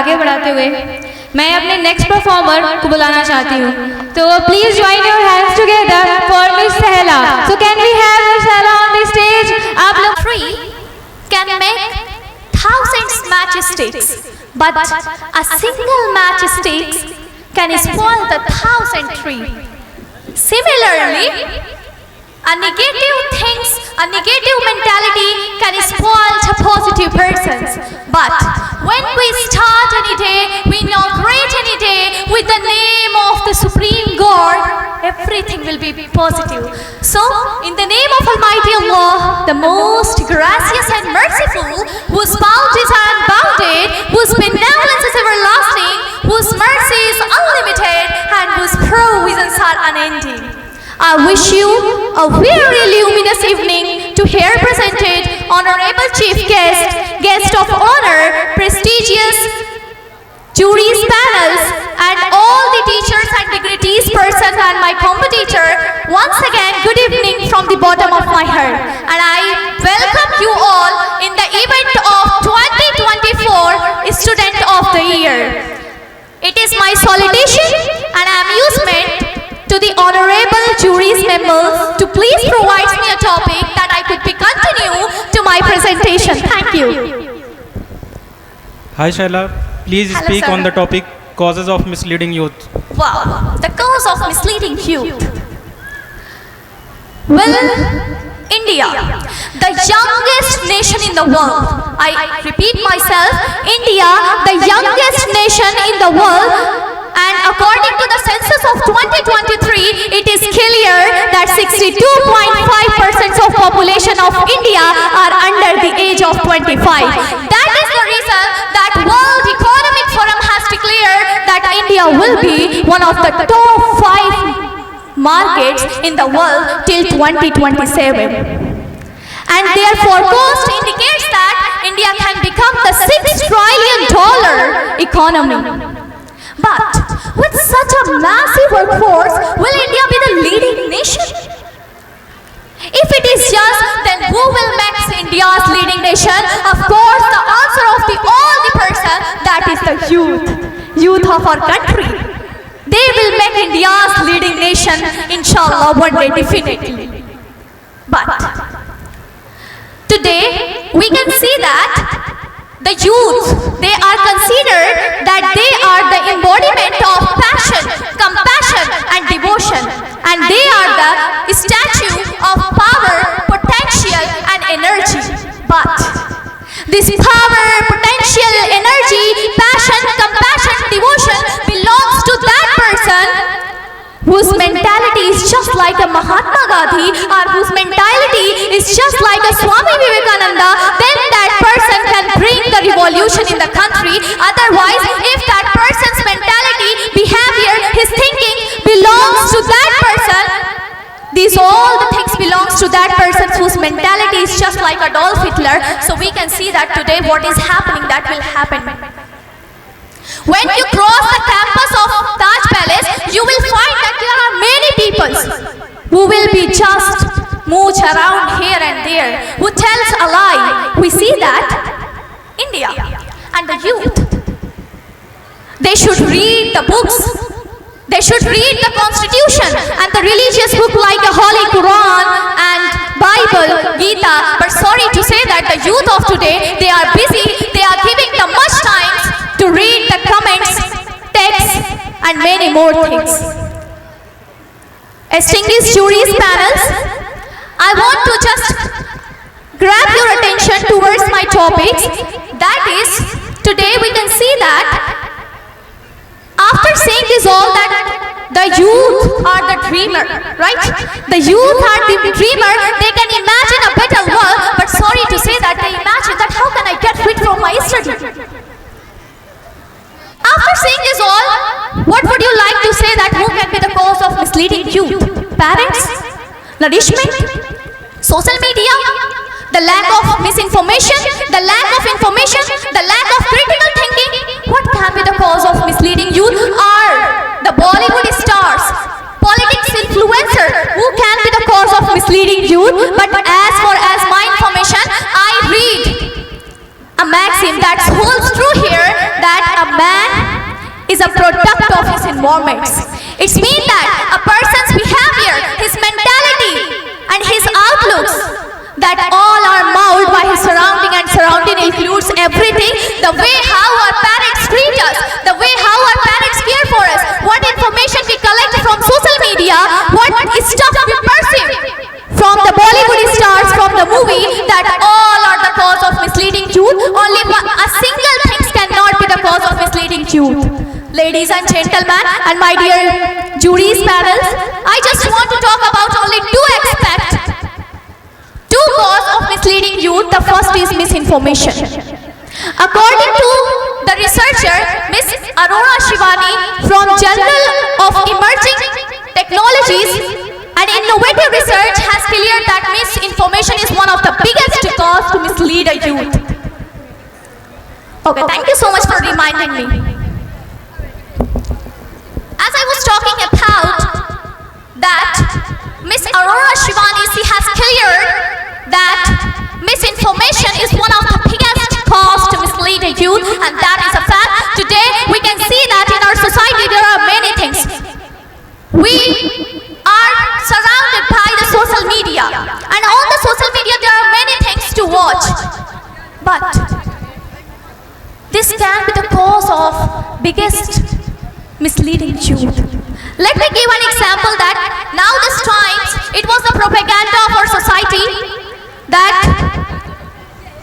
आगे बढ़ाते हुए मैं अपने नेक्स्ट परफॉर्मर को बुलाना चाहती हूँ, तो please join your hands together for miss Sahla. So can we have miss Sahla on the stage. आप लोग Tree can make thousands matchsticks, but a single matchstick can spoil the 1,000 tree. Similarly, a negative mentality can spoil a positive person. But when we start any day, we inaugurate any day with the name of the Supreme God, everything will be positive. So, in the name of Almighty Allah, the most gracious and merciful, whose bounty is unbounded, whose benevolence is everlasting, whose mercy is unlimited, and whose provisions are unending, I wish you a very luminous evening to hear presented Honorable Chief Guest of Honor, prestigious juries panels, and all the teachers and dignities persons and my competitor. Once again, good evening from the bottom of my heart. And I welcome you all in the event of 2024 Student of the Year. It is my salutation and amusement to the honorable jury's members to please provide me a topic that I could be continue to my presentation. Thank you. Hi Shaila, please Hello, speak sir. on the topic causes of misleading youth. Wow, the cause of misleading youth. Well, India, the youngest nation in the world. I repeat myself, India, the youngest nation in the world. And according to the census of 2023, it is clear that 62.5% of population of India are under the age of 25. That is the reason that World Economic Forum has declared that India will be one of the top 5 markets in the world till 2027. And their forecast indicates that India can become the $6 trillion economy. But with such a massive workforce, will India be the leading nation? If it is yes, then who will make India's leading nation? Of course, the answer of all the person, that is the youth of our country. They will make India's leading nation, inshallah, one day definitely. But today, we can see that the youth, they are considered that they are the embodiment of passion, compassion and devotion. And they are the statue of power, potential and energy. But this power, potential, energy, passion, compassion, devotion belongs to that person whose mentality is just like a Mahatma Gandhi, or whose mentality is just like a Swami Vivekananda. Then that person can bring the revolution in the country. Otherwise, if that person's mentality, behavior, his thinking belongs to that person, these all the things belongs to that person whose mentality is just like Adolf Hitler. So we can see that today what is happening, that will happen. When you cross the campus of Taj Palace, you will find that there are many people who will be just mooch around here and there, who tells a lie. We see that India and the youth, they should read the books. They should read the constitution and the religious book like the Holy Quran and Bible, Gita. But sorry to say that the youth of today, they are busy. They are giving the much time to read the comments, texts and many more things. distinguished juries panels, I want to just grab your attention towards my topics. That is, today we can see that after saying this all, that the youth are the dreamer, right? The youth are the dreamer. They can imagine a better world, but sorry to say that they imagine that how can I get rid from my study? After saying this all, what would you like to say that who can be the cause of misleading youth? Parents? Nourishment? Social media? The lack of misinformation? The lack of information? The lack of critical thinking? What can be the cause of misleading youth? Are the Bollywood stars, politics influencer, who can be the cause of misleading youth? But as far as my information, I read a maxim that holds true here, that a man is a product of his environments. It means that a person's behavior, his mentality and his outlooks, that all are molded by his surrounding, and surrounding includes everything. The way how our parents treat us, the way how our parents care for us, what information we collect from social media, what stuff we perceive from the Bollywood stars, from the movie, that all are the cause of misleading youth. Only a single thing cannot be the cause of misleading youth. Ladies and gentlemen, and my dear juries panels, I just want to talk about only two aspects, two causes of misleading youth. The first is misinformation. According to the researcher Miss Arora Shivani from Journal of Emerging Technologies, and innovative research has cleared that misinformation is one of the biggest cause to mislead a youth. Okay, thank you so much for reminding me. As I was talking about that, Miss Arora Shivani, she has cleared that misinformation is one of the biggest cause to mislead a youth, and that is a fact. Today we can see that in our society there are many things. We are surrounded by the social media, and on the social media there are many things to watch, but this can be the cause of biggest misleading youth. Let me give an example that now this times it was the propaganda of our society that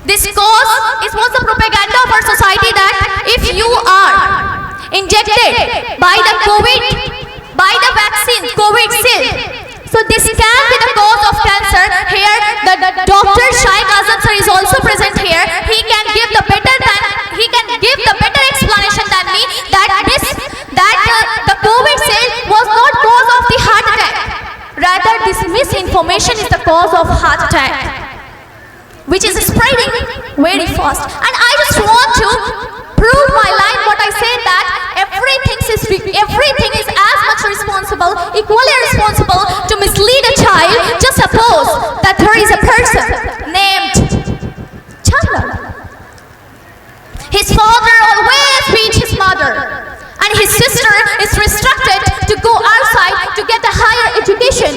this cause, it was the propaganda of our society that if you are injected by the COVID, by the vaccine, COVID-19, so this can be the cause of cancer. Here, the Dr. Shaikh Azam sir is also present here. He can give the better explanation than me that the COVID-19 was not cause of the heart attack. Rather, this misinformation is the cause of heart attack, which is spreading very fast. And I just want to prove my line what I said, that everything is as much responsible, equally responsible to mislead a child. Just suppose that there is a person named Chandra. His father always beat his mother, and his sister is restricted to go outside to get a higher education.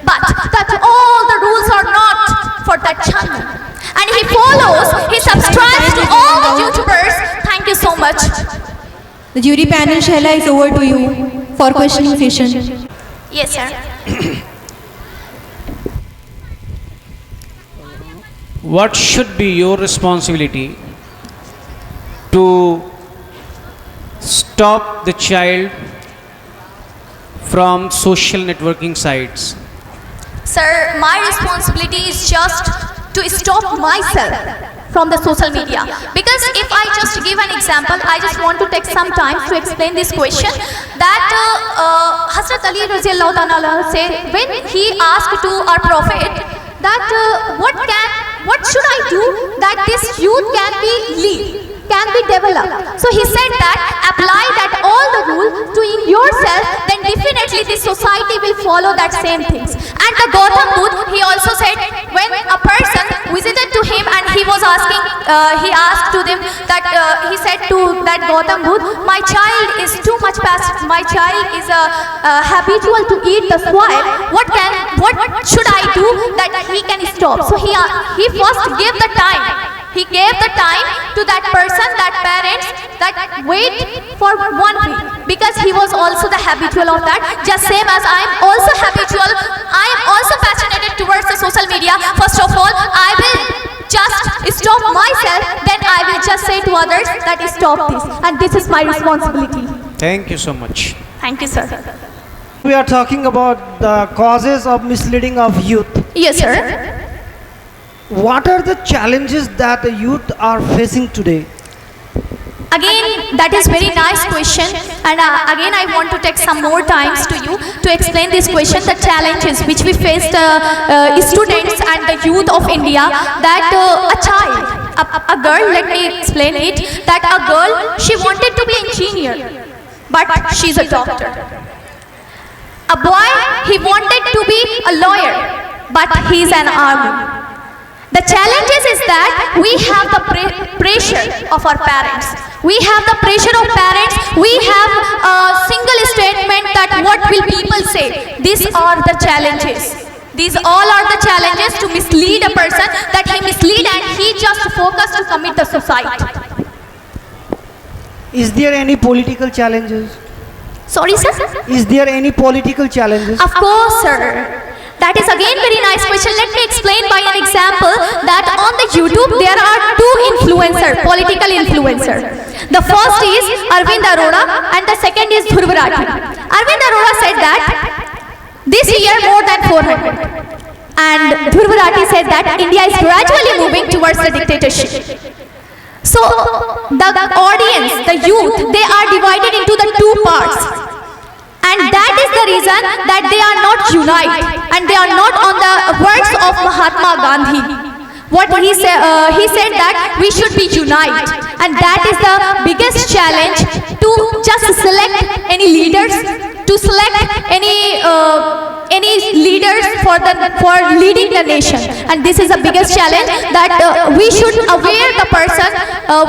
But that all the rules are not for that Chandra, and he follows, he subscribes to all the YouTubers. Thank you so much. The jury panel, Shaila, is over to you for questioning session. Yes, sir. What should be your responsibility to stop the child from social networking sites? Sir, my responsibility is just to stop myself from the social media. Because if I just give an example, I just want to take some time to explain this question. That Hazrat Ali Raziallahu Ta'ala said, when he asked to our Prophet that what should I do that this youth can be lead, can be developed. So he said that apply that all the rules to in yourself, then definitely this society will follow that same things. And the Gautam Buddha, he also said, when a person visited to him and he was asking, he asked to them that, he said to that Gautam Buddha, my child is too much past, my child is habitual to eat the soil. What should I do that he can stop? So he first gave the time. He gave the time to that person, that parents, that wait for 1 week, because he was also the habitual of that. Just same as I am also habitual, I am also passionate towards the social media. First of all, I will just stop myself, then I will just say to others that stop this, and this is my responsibility. Thank you so much. Thank you, sir. We are talking about the causes of misleading of youth. Yes, sir. What are the challenges that the youth are facing today? Again, that is very nice question, and again I want to take some more times to you to explain this question, the challenges which we face the students and the youth of India, that a child, a girl, let me explain it, that a girl, she wanted to be engineer, but she's a doctor. A boy, he wanted to be a lawyer, but he's an army. The challenges is that we have the pressure of our parents. We have the pressure of parents. We have a single statement that what will people say. These are the challenges. These all are the challenges to mislead a person, that he mislead and he just focus to commit the suicide. Is there any political challenges? Sorry, sir? Is there any political challenges? Of course, sir. That is again very nice question. Let me explain by an example that on the YouTube there are two political influencers. The first is Arvind Arora and the second is Dhruv Rathi. Arvind Arora said that this year more than 400. And Dhruv Rathi said that India is gradually moving towards the dictatorship. So the audience, the youth, they are divided into the two parts. And that is the reason that they are not united and they are not on the words of Mahatma Gandhi. What he said that we should be united, and that is the biggest challenge, to just select any leaders, to select any leaders for leading the nation. And this is the biggest challenge, that we should aware the person,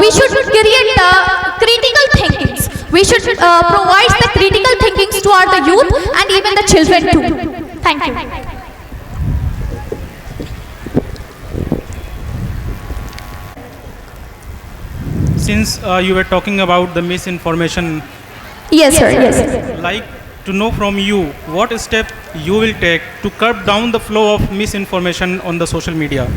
we should create the critical thinkings. We should provide the critical thinkings to our the youth and even the children too. Thank you. Since you were talking about the misinformation, Yes, sir. Yes. like to know from you what step you will take to curb down the flow of misinformation on the social media.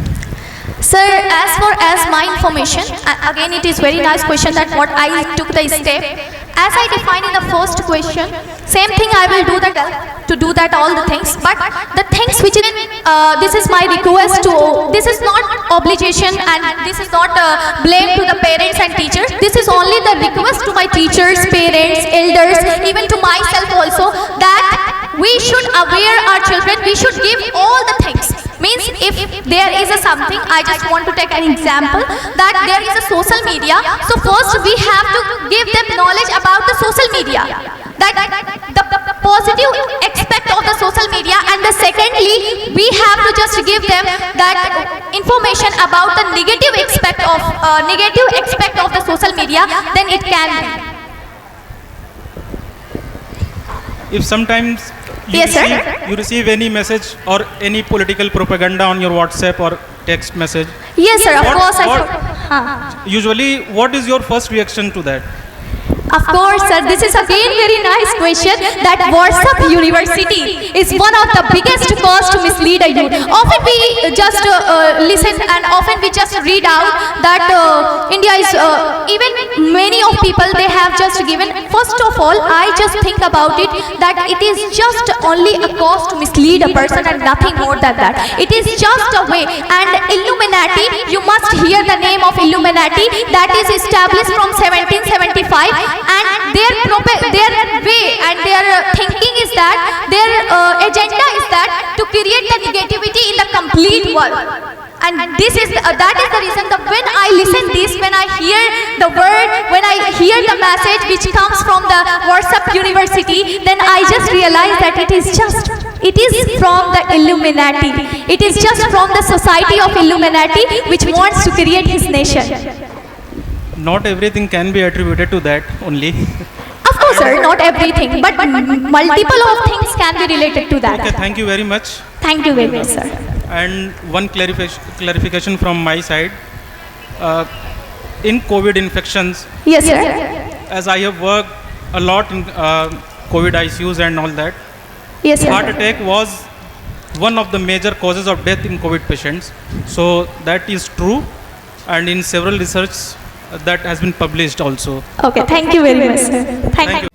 Sir, as far as my information, again it is very nice question that what I took the step. As I defined in the first question, same thing I will do that all the things, but the things which is this is my request to, this is not obligation and this is not blame to the parents and teachers. This is only the request to my teachers, parents, elders, even to myself also, that we should aware our children, we should give all the things. Means if there is a something, I just want to take an example, that there is a social media, so first we have to give them knowledge about the social media, that the positive aspect of the social media, and the secondly we have to just give them that information about the negative aspect of the social media, then it can be. If sometimes Yes, sir. you receive any message or any political propaganda on your WhatsApp or text message, Yes, sir, of What- course. usually what is your first reaction to that? Of course, sir. This is again very nice question, that WhatsApp University is one of the biggest cause to mislead a youth. Often we just listen and often we just read out that India is, even many of people, they have just given, first of all, I just think about it, that it is just only a cause to mislead a person and nothing more than that. It is just a way. And Illuminati, you must hear the name of Illuminati, that is established from 1775. And their way and their thinking is that, their agenda is that to create the negativity in the complete world. And this is that is the reason that when I listen this, when I hear the word, when I hear the message which comes from the WhatsApp University, then I just realize that it is from the Illuminati. It is just from the society of Illuminati which wants to create his nation. Not everything can be attributed to that only. Of course, sir, not everything, but multiple of things can be related to that. Okay, thank you very much. Thank you very much, sir. And one clarification from my side. in COVID infections, Yes, sir. as I have worked a lot in COVID ICUs and all that, Yes, sir. heart attack was one of the major causes of death in COVID patients. So that is true, and in several research that has been published also. Okay, thank you very much, sir. Thank you.